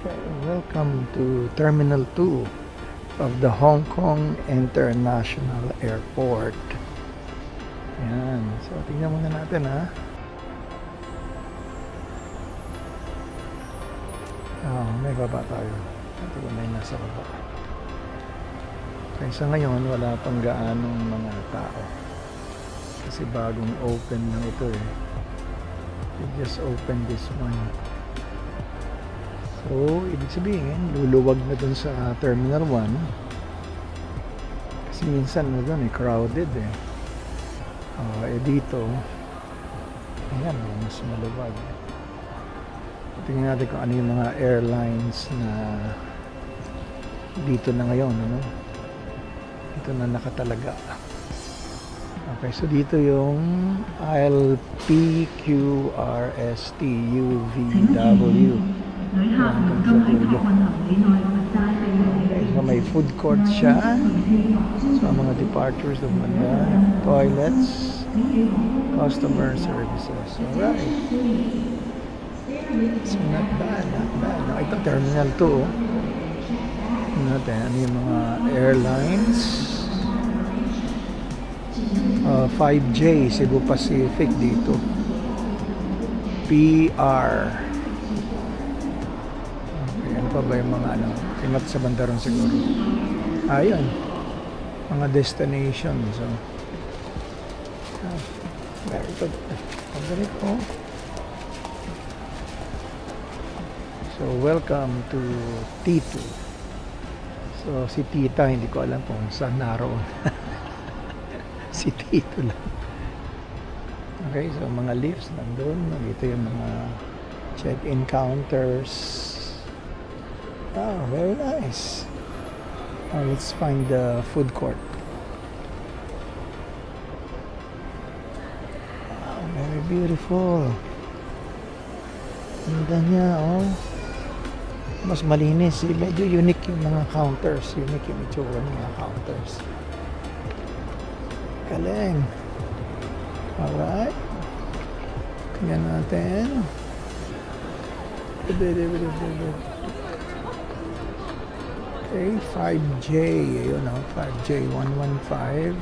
Okay, welcome to Terminal 2 of the Hong Kong International Airport. Yan. So, tingnan muna natin ha. May baba tayo. Ito ko may nasa baba. Kaysa ngayon, wala pang gaanong mga tao. Kasi bagong open lang ito eh. We just opened this one. So, ibig sabihin, luluwag na dun sa Terminal 1. Kasi minsan na dun crowded eh. Dito, ayan, mas maluwag. Tingnan natin kung ano yung mga airlines na dito na ngayon, ano? Dito na nakatalaga. Okay, so dito yung LPQRSTUVW. Okay, so may food court siya. So mga departures of Manila, toilets, customer services. Alright. So not bad, not bad. Ito Terminal 2. Natin, ano yung mga airlines? 5J, Cebu Pacific dito. PR. Ano pa ba yung mga ano? Ingat sa bandaron siguro. Ayun. Mga destination. So, very good. Pagdalit po. So, welcome to T2. So, si Tita, hindi ko alam kung saan naroon. Si Tito lang. Okay, so mga lifts nandun. Dito yung mga check-in counters. Oh, very nice. Let's find the food court. Wow, very beautiful. Ganda niya, oh. Mas malinis. Medyo unique yung mga counters. Unique yung itsura ng mga counters. Galing. Alright. Tingnan natin. Okay, 5J. Ayun o, 5J 115.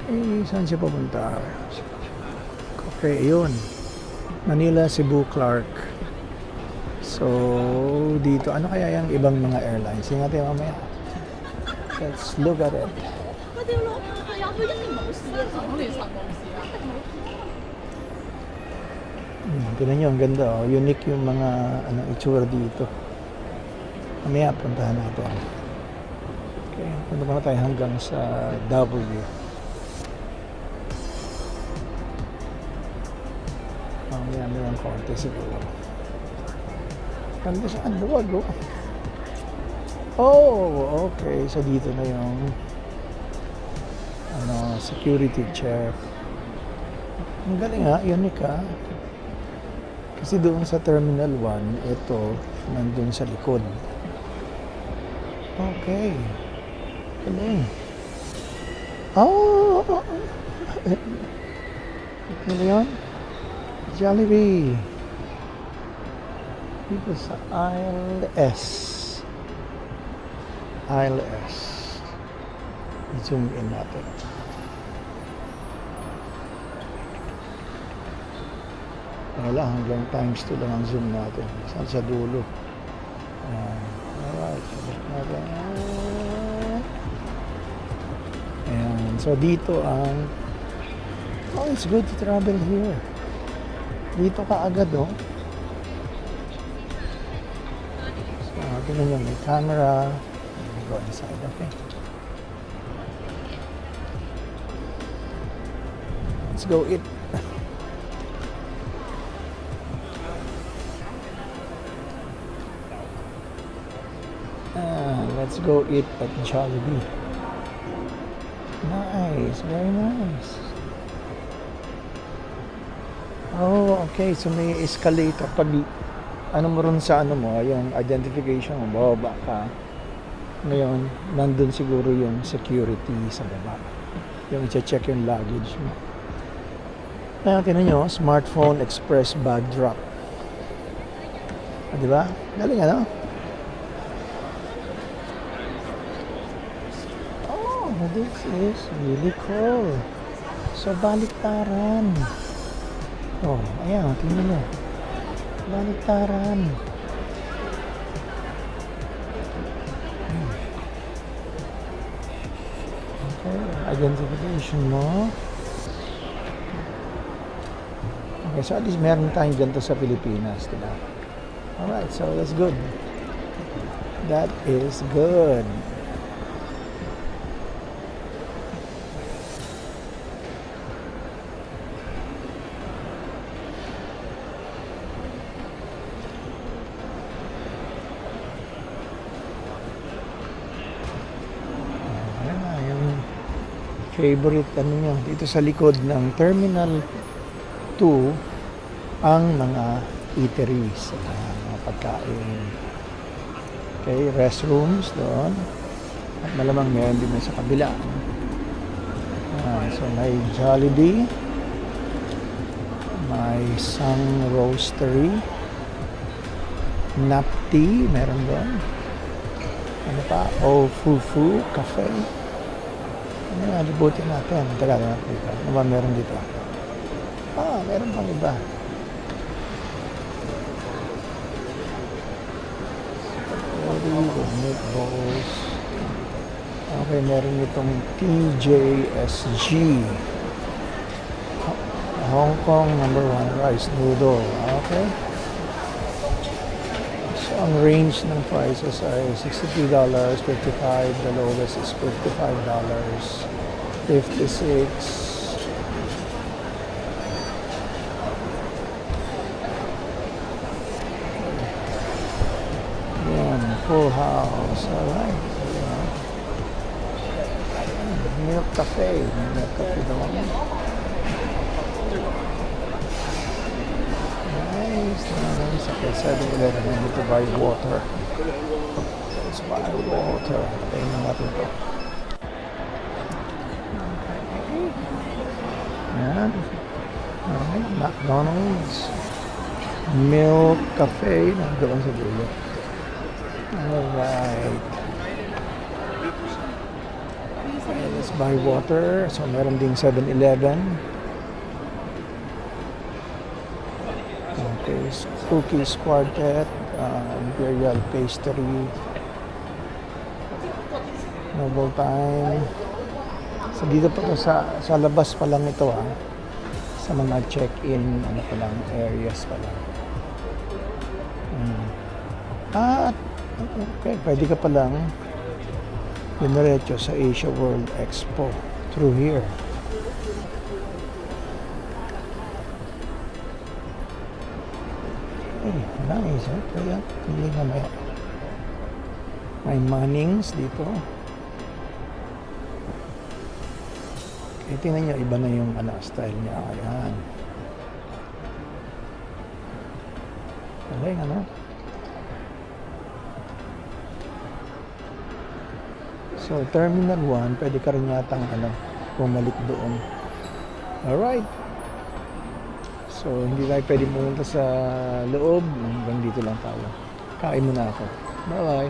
Eh, saan siya papunta? Okay, ayun. Manila, Cebu, Clark. So, dito, ano kaya yung ibang mga airlines? Yung natin mamaya. Let's look at it. Tignan nyo, ang ganda. Oh. Unique yung mga itsura dito. Mamaya, puntahan natin. Okay, punta muna tayo hanggang sa W. Mamaya naman konti siguro. Ganda siya, ang luwag oh. Oh, okay. So dito na yung security check. Ang galing ha, unique ha. Kasi doon sa Terminal 1, ito, nandun sa likod. Okay. Galing. Oh! Ano yun? Jollibee. Dito sa Aisle S. Aisle S. I-zoom in natin. Wala, hanggang times 2 lang ang zoom natin. Saan sa dulo. Alright, sabot natin. Ayan, so dito ang it's good to travel here. Dito ka agad oh. So, tingnan nyo, may camera. Go inside, okay. Let's go eat. Let's go eat at Jollibee. Nice, very nice. Oh, okay. So may escalator. Pag mo ron sa mo, yung identification mo, bababa ka. Ngayon, nandun siguro yung security sa baba. Yung i-check yung luggage mo. Ayan, tinan nyo, smartphone express bag drop. Di ba? Galing ano? Oh, this is really cool. So, baliktaran. Oh, ayan, tingnan mo. Baliktaran. Okay, identification mo. Okay, so at least meron tayong ganito sa Pilipinas, diba? Alright, so that's good. That is good. Ayan na, yung favorite ano nyo, dito sa likod ng Terminal 2, ang mga eateries, mga pagkain. Okay, restrooms doon. At malamang meron din sa kabila. So may Jollibee, may Sang Roastery, Napti, meron doon. Ano pa? Oh Fufu Cafe. Ano nga, libutin natin. Teka na dito. Ano ba meron dito? Meron pang iba. Meatballs. Okay, meron itong TJSG. Hong Kong #1 rice noodle. Okay. So, ang range ng prices ay $63, $55, the lowest is $55, $56. Full house, alright. Milk cafe. Milk cafe daw. Nice. Nice. Okay, 7-Eleven. I need to buy water. So let's buy water. Tayo na natin ito. Yan. Alright, McDonald's. Milk cafe. Nandoon sa dulo. Alright. Okay, let's buy water. So, meron ding 7-Eleven. Okay, Cookies Quartet, Imperial Pastry, Noble Time. So, dito pa to sa labas pa lang ito sa mga check-in, ano pa lang, areas pa lang. Okay, pwede ka pa lang diretso sa Asia World Expo through here. Hey, nice. Kaya pili ka may Mannings dito. Tingnan nyo, iba na yung style niya. Ayan. Galing, ano? So, Terminal 1, pwede ka rin yatang pumalik doon. Alright. So, hindi tayo pwede pumunta sa loob. Hanggang dito lang tayo. Kain muna ako. Bye-bye.